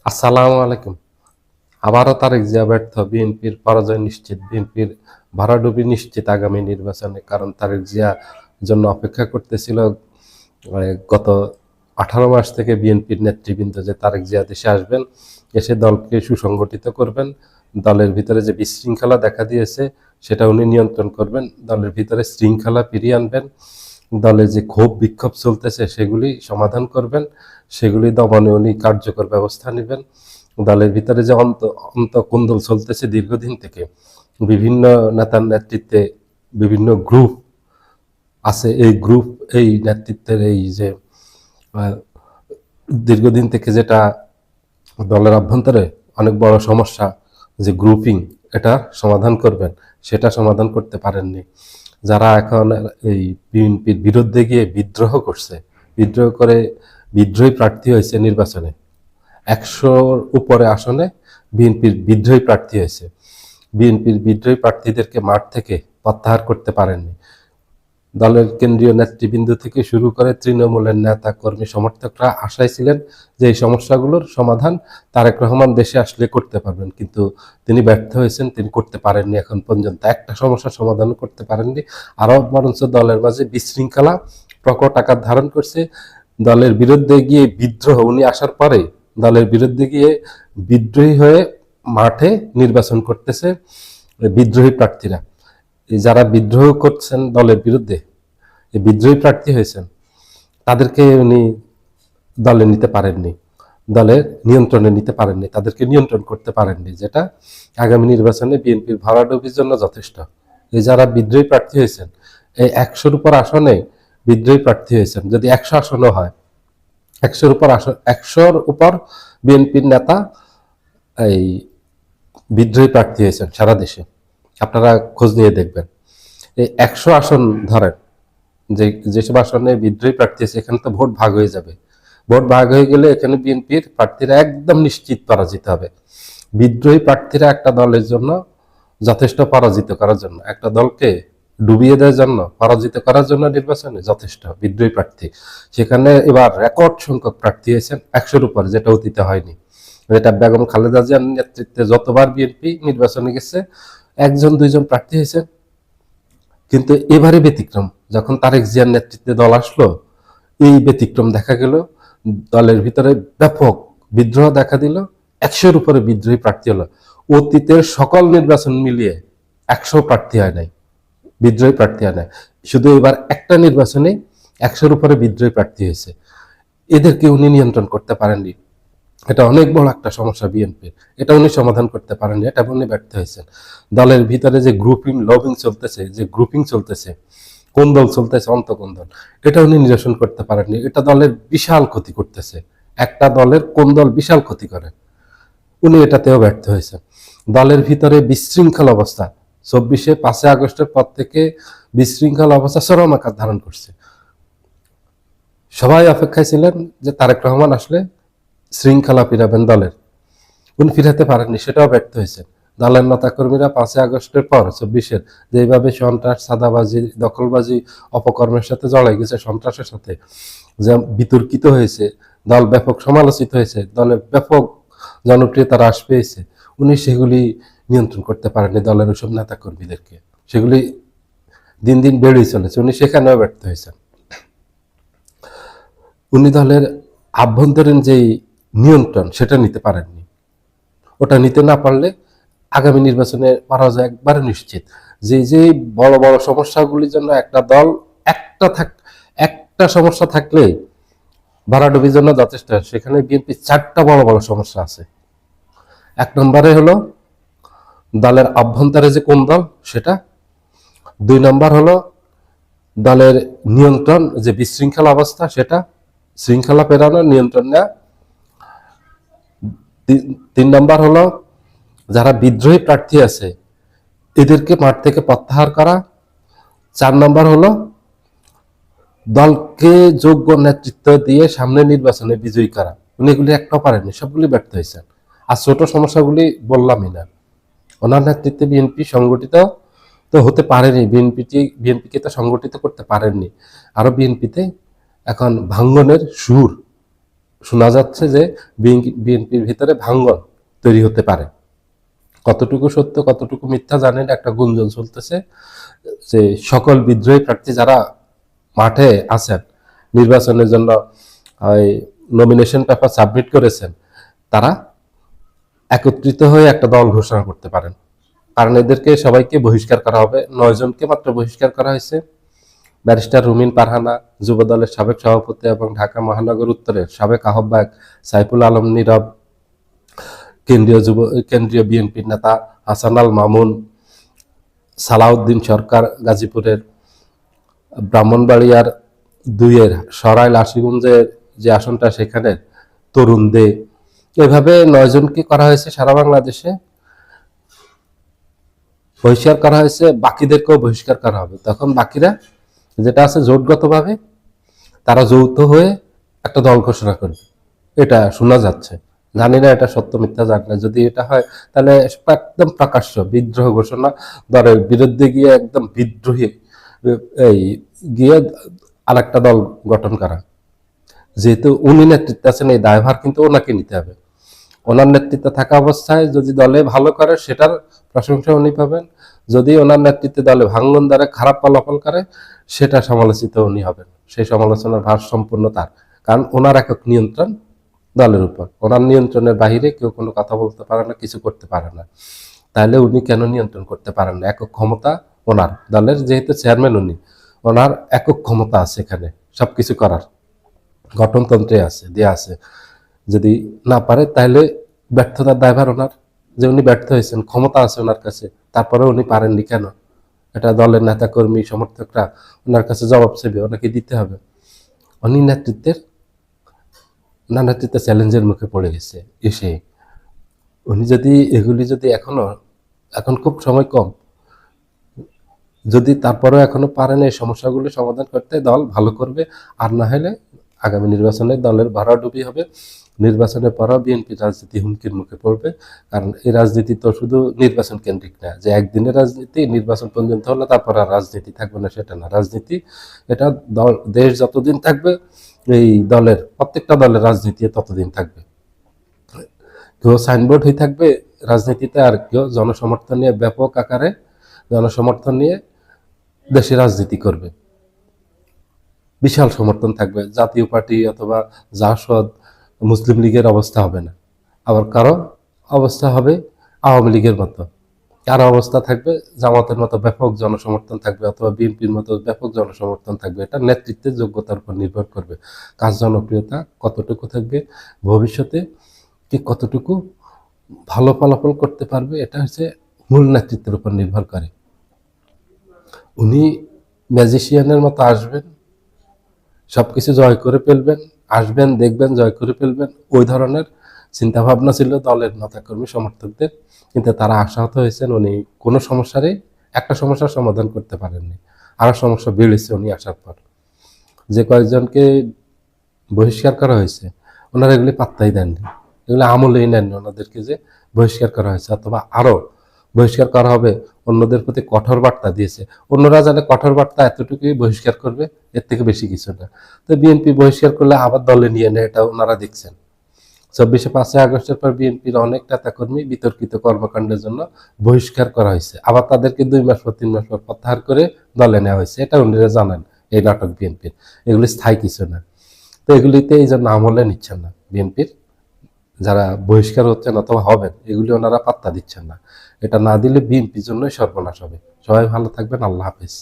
আসসালামু আলাইকুম। আবারও তারেক জিয়া ব্যর্থ, বিএনপির পরাজয় নিশ্চিত, বিএনপির ভরাডুবি নিশ্চিত আগামী নির্বাচনে। কারণ তারেক জিয়া জন্য অপেক্ষা করতেছিল গত 18 মাস থেকে বিএনপির নেতৃবৃন্দ, যে তারেক জিয়া দেশে আসবেন, এসে দলকে সুসংগঠিত করবেন, দলের ভিতরে যে বিশৃঙ্খলা দেখা দিয়েছে সেটা উনি নিয়ন্ত্রণ করবেন, দলের ভিতরে শৃঙ্খলা ফিরিয়ে আনবেন, দলে যে ক্ষোভ বিক্ষোভ চলতেছে সেগুলি সমাধান করবেন, সেগুলি দমনে উনি কার্যকর ব্যবস্থা নেবেন। দলের ভিতরে যে অন্তঃকোন্দল চলতেছে দীর্ঘদিন থেকে, বিভিন্ন নেতার নেতৃত্বে বিভিন্ন গ্রুপ আছে, এই গ্রুপ, এই নেতৃত্বের এই যে দীর্ঘদিন থেকে যেটা দলের অভ্যন্তরে অনেক বড় সমস্যা, যে গ্রুপিং, এটা সমাধান করবেন, সেটা সমাধান করতে পারেননি। যারা এখন এই বিএনপির বিরুদ্ধে গিয়ে বিদ্রোহ করছে, বিদ্রোহ করে বিদ্রোহী প্রার্থী হয়েছে নির্বাচনে, 100-র উপরে আসনে বিএনপির বিদ্রোহী প্রার্থী হয়েছে, বিএনপির বিদ্রোহী প্রার্থীদেরকে মাঠ থেকে প্রত্যাহার করতে পারেননি। দলের কেন্দ্রীয় নেতৃবৃন্দ থেকে শুরু করে তৃণমূলের নেতা কর্মী সমর্থকরা আশায় ছিলেন যে এই সমস্যাগুলোর সমাধান তারেক রহমান দেশে আসলে করতে পারবেন, কিন্তু তিনি ব্যর্থ হয়েছেন, তিনি করতে পারেননি। এখন পর্যন্ত একটা সমস্যার সমাধান করতে পারেননি, আরও বরঞ্চ দলের মাঝে বিশৃঙ্খলা প্রকট আকার ধারণ করছে। দলের বিরুদ্ধে গিয়ে বিদ্রোহ, উনি আসার পরে দলের বিরুদ্ধে গিয়ে বিদ্রোহী হয়ে মাঠে নির্বাচন করতেছে বিদ্রোহী প্রার্থীরা। যারা বিদ্রোহ করছেন দলের বিরুদ্ধে, এই বিদ্রোহী প্রার্থী হয়েছেন, তাদেরকে উনি দলে নিতে পারেননি, দলের নিয়ন্ত্রণে নিতে পারেননি, তাদেরকে নিয়ন্ত্রণ করতে পারেননি, যেটা আগামী নির্বাচনে বিএনপির ভরাডুবির জন্য যথেষ্ট। এই যারা বিদ্রোহী প্রার্থী হয়েছেন, এই 100-র উপর আসনে বিদ্রোহী প্রার্থী হয়েছেন, যদি 100 আসনও হয়, 100-র উপর বিএনপির নেতা এই বিদ্রোহী প্রার্থী হয়েছেন সারা দেশে। আপনারা খোঁজ নিয়ে দেখবেন, এই 100 আসন ধরেন, যেসব আসনে বিদ্রোহী প্রার্থী আছে, এখানে তো ভোট ভাগ হয়ে যাবে। ভোট ভাগ হয়ে গেলে এখানে বিএনপির প্রার্থীরা একদম নিশ্চিত পরাজিত হবে। বিদ্রোহী প্রার্থীরা একটা দলের জন্য যথেষ্ট, পরাজিত করার জন্য, একটা দলকে ডুবিয়ে দেওয়ার জন্য, পরাজিত করার জন্য নির্বাচনে যথেষ্ট বিদ্রোহী প্রার্থী। সেখানে এবার রেকর্ড সংখ্যক প্রার্থী হয়েছেন 100-র উপর, যেটা অতীতে হয়নি। যেটা বেগম খালেদা জিয়ার নেতৃত্বে যতবার বিএনপি নির্বাচনে গেছে, 1-2জন প্রার্থী হয়েছে। কিন্তু এবারে ব্যতিক্রম, যখন তারেক জিয়ার নেতৃত্বে দল আসলো, এই ব্যতিক্রম দেখা গেল। দলের ভিতরে ব্যাপক বিদ্রোহ দেখা দিল, 100-র উপরে বিদ্রোহী প্রার্থী হলো। অতীতের সকল নির্বাচন মিলিয়ে 100 প্রার্থী হয় নাই, বিদ্রোহী প্রার্থী হয় নাই। শুধু এবার একটা নির্বাচনে 100-র উপরে বিদ্রোহী প্রার্থী হয়েছে। এদেরকে উনি নিয়ন্ত্রণ করতে পারেননি। এটা অনেক বড় একটা সমস্যা বিএনপির, এটা উনি সমাধান করতে পারেননি, এটা উনি ব্যর্থ হয়েছেন। দলের ভিতরে যে গ্রুপিং লবিং চলতেছে, যে গ্রুপিং চলতেছে, কোন্দল চলতেছে, অন্তঃকোন্দল, এটা উনি নিরসন করতে পারেননি। এটা দলের বিশাল ক্ষতি করতেছে, একটা দলের কোন্দল বিশাল ক্ষতি করে, উনি এটাতেও ব্যর্থ হয়েছেন। দলের ভিতরে বিশৃঙ্খল অবস্থা 5ই আগস্টের পর থেকে বিশৃঙ্খল অবস্থা চরম আকার ধারণ করছে। সবাই অপেক্ষায় ছিলেন যে তারেক রহমান আসলে শৃঙ্খলা ফিরাবেন দলের, উনি ফিরাতে পারেননি, সেটাও ব্যর্থ হয়েছেন। দলের নেতাকর্মীরা 5ই আগস্টের পর 24-এর যেভাবে সন্ত্রাস, সাদাবাজি, দখলবাজি, অপকর্মের সাথে জড়াই গেছে, সন্ত্রাসের সাথে যা বিতর্কিত হয়েছে, দল ব্যাপক সমালোচিত হয়েছে, দলের ব্যাপক জনপ্রিয়তা হ্রাস পেয়েছে, উনি সেগুলি নিয়ন্ত্রণ করতে পারেননি দলের ওসব নেতাকর্মীদেরকে, সেগুলি দিন দিন বেড়েই চলেছে, উনি সেখানেও ব্যর্থ হয়েছেন। উনি দলের আভ্যন্তরীণ যেই নিয়ন্ত্রণ, সেটা নিতে পারেননি। ওটা নিতে না পারলে আগামী নির্বাচনে পরাজয় একবারে নিশ্চিত। যে বড় বড় সমস্যাগুলির জন্য একটা দল, একটা সমস্যা থাকলে ভরাডুবির জন্য যথেষ্ট, সেখানে বিএনপি 4টা বড় বড় সমস্যা আছে। 1 নম্বরে হলো দলের অভ্যন্তরে যে কোন দল, সেটা। 2 নম্বর হলো দলের নিয়ন্ত্রণ, যে বিশৃঙ্খলা অবস্থা, সেটা শৃঙ্খলা ফেরানো, নিয়ন্ত্রণ নেওয়া। 3 নম্বর হলো যারা বিদ্রোহী প্রার্থী আছে এদেরকে মাঠ থেকে প্রত্যাহার করা। 4 নম্বর হলো দলকে যোগ্য নেতৃত্ব দিয়ে সামনে নির্বাচনে বিজয়ী করা। উনি এগুলি একটাও পারেননি, সবগুলি ব্যর্থ হয়েছেন। আর ছোট সমস্যাগুলি বললামই না। ওনার নেতৃত্বে বিএনপি সংগঠিত তো হতে পারেনি, বিএনপিকে তো সংগঠিত করতে পারেননি। আরো বিএনপিতে এখন ভাঙ্গনের সুর, শোনা যাচ্ছে যে বিএনপির ভিতরে ভাঙ্গন তৈরি হতে পারে। কতটুকু সত্য কতটুকু মিথ্যা জানেন, একটা গুঞ্জন চলতেছে যে সকল বিদ্রোহী প্রার্থী যারা মাঠে আছেন নির্বাচনের জন্য, নমিনেশন পেপার সাবমিট করেছেন, তারা একত্রিত হয়ে একটা দল ঘোষণা করতে পারেন। কারণ এদেরকে সবাইকে বহিষ্কার করা হবে। 9 জনকে মাত্র বহিষ্কার করা হয়েছে। ব্যারিস্টার রুমিন পারহানা, যুব দলের সাবেক সভাপতি এবং ঢাকা মহানগর উত্তরের সাবেক আহ্বায়ক সাইফুল আলম নীরব, কেন্দ্রীয় বিএনপির নেতা হাসান আল মামুন, সালাউদ্দিন সরকার গাজীপুরের, ব্রাহ্মণবাড়িয়ার 2-এর সরাইল আশিগঞ্জের যে আসনটা সেখানে তরুণ দে, এভাবে 9 জনকে করা হয়েছে সারা বাংলাদেশে। বহিষ্কার করা হয়েছে, বাকিদেরকেও বহিষ্কার করা হবে। তখন বাকিরা যেটা আছে জোটগতভাবে তারা যৌথ হয়ে একটা দল ঘোষণা করবে, এটা শোনা যাচ্ছে। জানি না এটা সত্য মিথ্যা, জানি না। যদি এটা হয় তাহলে একদম প্রকাশ্য বিদ্রোহ ঘোষণা, দলের বিরুদ্ধে গিয়ে একদম বিদ্রোহী এই গিয়ে আরেকটা দল গঠন করা। যেহেতু উনি নেতৃত্বে আছেন, এই দায়ভার কিন্তু ওনাকে নিতে হবে। ওনার নেতৃত্বে থাকা অবস্থায় যদি দলে ভালো করে সেটার প্রশংসা উনি পাবেন, যদি ওনার নেতৃত্বে দলে ভাঙ্গন দ্বারা খারাপ ফলাফল করে সেটা সমালোচিত উনি হবেন। সেই সমালোচনার ভার সম্পূর্ণ তার, কারণ ওনার একক নিয়ন্ত্রণ দলের উপর। ওনার নিয়ন্ত্রণের বাহিরে কেউ কোনো কথা বলতে পারে না, কিছু করতে পারে না। তাহলে উনি কেন নিয়ন্ত্রণ করতে পারেন না? একক ক্ষমতা ওনার, দলের যেহেতু চেয়ারম্যান উনি, ওনার একক ক্ষমতা আছে এখানে সবকিছু করার, গঠনতন্ত্রে আছে, দেয়া আছে। যদি না পারে তাহলে ব্যর্থতার দায়ভার ওনার, যে উনি ব্যর্থ হয়েছেন, ক্ষমতা আছে ওনার কাছে, তারপরে উনি পারেননি কেন? এটা দলের নেতা কর্মী সমর্থকরা ওনার কাছে জবাব চাইবে, ওনাকে দিতে হবে। উনি নেতৃত্বে চ্যালেঞ্জের মুখে পড়ে গেছে এসে। উনি যদি এগুলি যদি এখন খুব সময় কম, যদি তারপরেও এখনো পারেন এই সমস্যাগুলো সমাধান করতে, দল ভালো করবে। আর না হলে আগামী নির্বাচনে দলের ভরাডুবি হবে। নির্বাচনের পরও বিএনপি রাজনীতি হুমকির মুখে পড়বে। কারণ এই রাজনীতি তো শুধু নির্বাচন কেন্দ্রিক না, যে একদিনের রাজনীতি নির্বাচন পর্যন্ত হলো তারপর আর রাজনীতি থাকবে না, সেটা না। রাজনীতি এটা দেশ যতদিন থাকবে, এই প্রত্যেকটা দলের রাজনীতি ততদিন থাকবে। কেউ সাইনবোর্ড হয়ে থাকবে রাজনীতিতে, আর কেউ জনসমর্থন নিয়ে ব্যাপক আকারে জনসমর্থন নিয়ে দেশে রাজনীতি করবে। বিশাল সমর্থন থাকবে, জাতীয় পার্টি অথবা জাসদ, মুসলিম লীগের অবস্থা হবে না। আবার কারো অবস্থা হবে আওয়ামী লীগের মতো, কারো অবস্থা থাকবে জামাতের মতো ব্যাপক জনসমর্থন থাকবে, অথবা বিএনপির মতো ব্যাপক জনসমর্থন থাকবে। এটা নেতৃত্বের যোগ্যতার উপর নির্ভর করবে, কাজ জনপ্রিয়তা কতটুকু থাকবে, ভবিষ্যতে কি কতটুকু ভালো ফলাফল করতে পারবে, এটা হচ্ছে মূল নেতৃত্বের উপর নির্ভর করে। উনি ম্যাজিশিয়ানের মতো আসবেন, সবকিছু জয় করে ফেলবেন, আসবেন দেখবেন জয় করে ফেলবেন, ওই ধরনের চিন্তা ভাবনা ছিল দলের নেতাকর্মী সমর্থকদের। কিন্তু তারা আশাহত হয়েছেন। উনি কোনো একটা সমস্যার সমাধান করতে পারেননি, আরো সমস্যা বেড়েছে উনি আসার পর। যে কয়েকজনকে বহিষ্কার করা হয়েছে ওনারা এগুলি পাত্তাই দেননি, এগুলো আমলেই নেননি ওনাদেরকে যে বহিষ্কার করা হয়েছে, অথবা আরো বহিষ্কার করা হবে, অন্যদের প্রতি কঠোর বার্তা দিয়েছে। অন্যরা জানে কঠোর বার্তা এতটুকুই বহিষ্কার করবে, এর থেকে বেশি কিছু না। তো বিএনপি বহিষ্কার করলে আবার দলে নিয়ে নেয়, এটা ওনারা দেখছেন। 5ই আগস্টের পর বিএনপির অনেক নেতাকর্মী বিতর্কিত কর্মকাণ্ডের জন্য বহিষ্কার করা হয়েছে, আবার তাদেরকে 2 মাস পর 3 মাস পর প্রত্যাহার করে দলে নেওয়া হয়েছে। এটা উনিরা জানেন, এই নাটক বিএনপির, এগুলি স্থায়ী কিছু না। তো এগুলিতে এই জন্য আমলে নিচ্ছেন না বিএনপির যারা বহিষ্কার হচ্ছেন অথবা হবেন, এগুলি ওনারা পাত্তা দিচ্ছেন না। এটা না দিলে বিএনপির জন্যই সর্বনাশ হবে। সবাই ভালো থাকবেন, আল্লাহ হাফেজ।